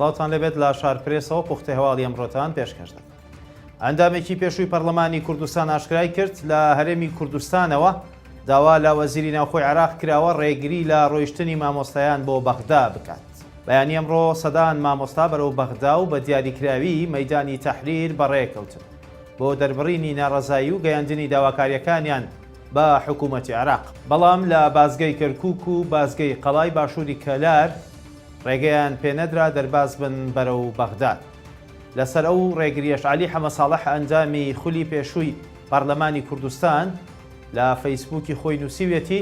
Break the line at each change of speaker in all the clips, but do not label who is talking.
سڵاوتان لەبێت لە شارپرێسەوە پوختە هەواڵی ئەمڕۆتان پێشکەش دەکەم. ئەندامێکی پێشووی پەرلەمانی کوردستان ئاشکرای کرد لە هەرێمی کوردستانەوە داوا لە وەزیری ناوخۆی عێراق کراوە ڕێگری لە ڕۆیشتنی مامۆستایان بۆ بەغدا بکات. بەیانی ئەمڕۆ سەدان مامۆستا بەرەو بەغدا و بە دیاریکراوی مەیدانی تەحریر بەڕێکەوتن بۆ دەربڕینی ناڕەزایی و گەیاندنی داواکاریەکانیان بە حکوومەتی عێراق. بەڵام لە بازگەی کەرکووک و بازگەی قەڵای باشووری کەلار ڕێگەیان پێنەدرا دەرباز بن بەرەو بەغداد. لەسەر ئەو ڕێگریەش عەلی حەمەساڵح ئەنجامی خولی پێشووی پەرلەمانی کوردستان لە فەیسبووکی خۆی نووسیوێتی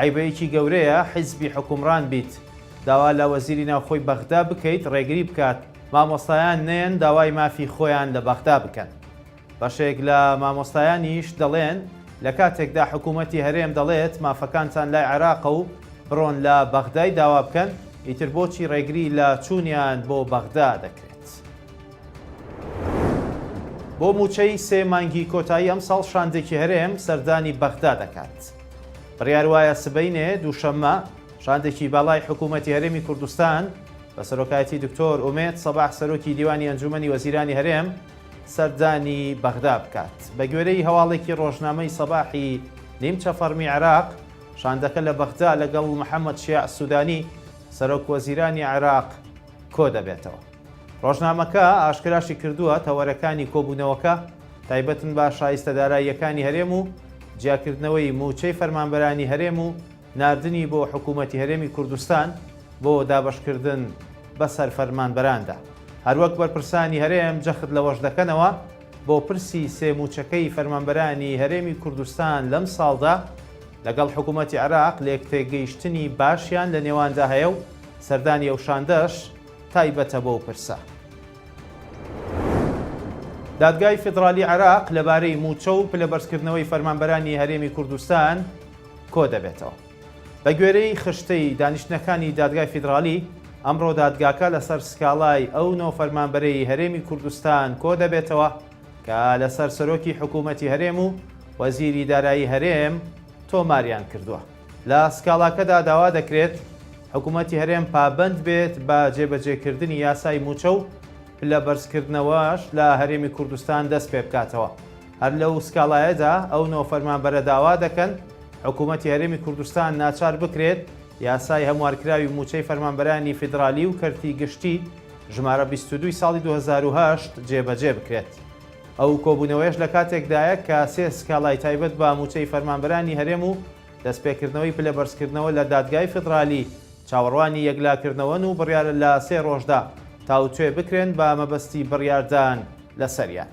عیبەیەکی گەورەیە حیزبی حکومڕان بیت داوا لە وەزیری ناوخۆی بەغدا بکەیت ڕێگری بکات مامۆستایان نێن داوای مافی خۆیان لە بەغدا بکەن. بەشێک لە مامۆستایانیش دەڵێن لە کاتێکدا حکوومەتی هەرێم دەڵێت مافەکانتان لای عێراقە و بڕۆن لە بەغدای داوا بکەن، ئیتر بۆچی ڕێگری لە چوونیان بۆ بەغدا دەکرێت. بۆ موچەی سێ مانگی کۆتایی ئەم ساڵ شاندێکی هەرێم سەردانی بەغدا دەکات. بڕیار وایە سبەینێ دووشەممە شاندێکی باڵای حکوومەتی هەرێمی کوردستان بە سەرۆکایەتی دکتۆر ئومێد سەباح سەرۆکی دیوانی ئەنجومەنی وەزیرانی هەرێم سەردانی بەغدا بکات. بە گوێرەی هەواڵێکی ڕۆژنامەی سەباحی نیمچە فەرمی عێراق شاندەکە لە بەغدا لەگەڵ محەممەد شیاع سوودانی سەرۆک وەزیرانی عێراق کۆ دەبێتەوە. ڕۆژنامەکە ئاشکراشی کردووە تەوەرەکانی کۆبوونەوەکە تایبەتن بە شایستەداراییەکانی هەرێم و جیاکردنەوەی موچەی فەرمانبەرانی هەرێم و ناردنی بۆ حکوومەتی هەرێمی کوردستان بۆ دابەشکردن بەسەر فەرمانبەراندا. هەروەک بەرپرسانی هەرێم جەخت لەوەش دەکەنەوە بۆ پرسی سێ موچەکەی فەرمانبەرانی هەرێمی کوردستان لەم ساڵدا لەگەڵ حکوومەتی عێراق لە یەکتێگەیشتنی باشیان لە نێواندا هەیە و سەردانی ئەو شاندەش تایبەتە بۆ پرسە. دادگای فیدرالی عێراق لەبارەی موچە و پلەبەرزکردنەوەی فەرمانبەرانی هەرێمی کوردستان کۆ دەبێتەوە. بە گوێرەی خشتەی دانیشتنەکانی دادگای فیدرالی ئەمڕۆ دادگاکە لەسەر سکاڵای ئەو نۆ فەرمانبەرەی هەرێمی کوردستان کۆ دەبێتەوە کە لەسەر سەرۆکی حکوومەتی هەرێم و وەزیری دارایی هەرێم تۆماریان کردووە. لە سکاڵاکەدا داوا دەکرێت حکوومەتی هەرێم پابەند بێت بە جێبەجێکردنی یاسای موچە و پلەبەرزکردنەوەش لە هەرێمی کوردستان دەست پێ بکاتەوە. هەر لەو سکاڵایەدا ئەو نۆ فەرمانبەرە داوا دەکەن حکوومەتی هەرێمی کوردستان ناچار بکرێت یاسای هەموارکراوی موچەی فەرمانبەرانی فیدرالی و کەرتی گشتی ژمارە 22 ساڵی 2008 جێبەجێ بکرێت. ئەو کۆبوونەوەیش لە کاتێکدایە کە سێ سکاڵای تایبەت بە موچەی فەرمانبەرانی هەرێم و دەستپێکردنەوەی پلەبەرزکردنەوە لە دادگای فیدرالی چاوەڕوانی یەکلاکردنەوەن و بڕیارە لە 3 ڕۆژدا تاوتوێ بکرێن بە مەبەستی بڕیاردان لەسەریان.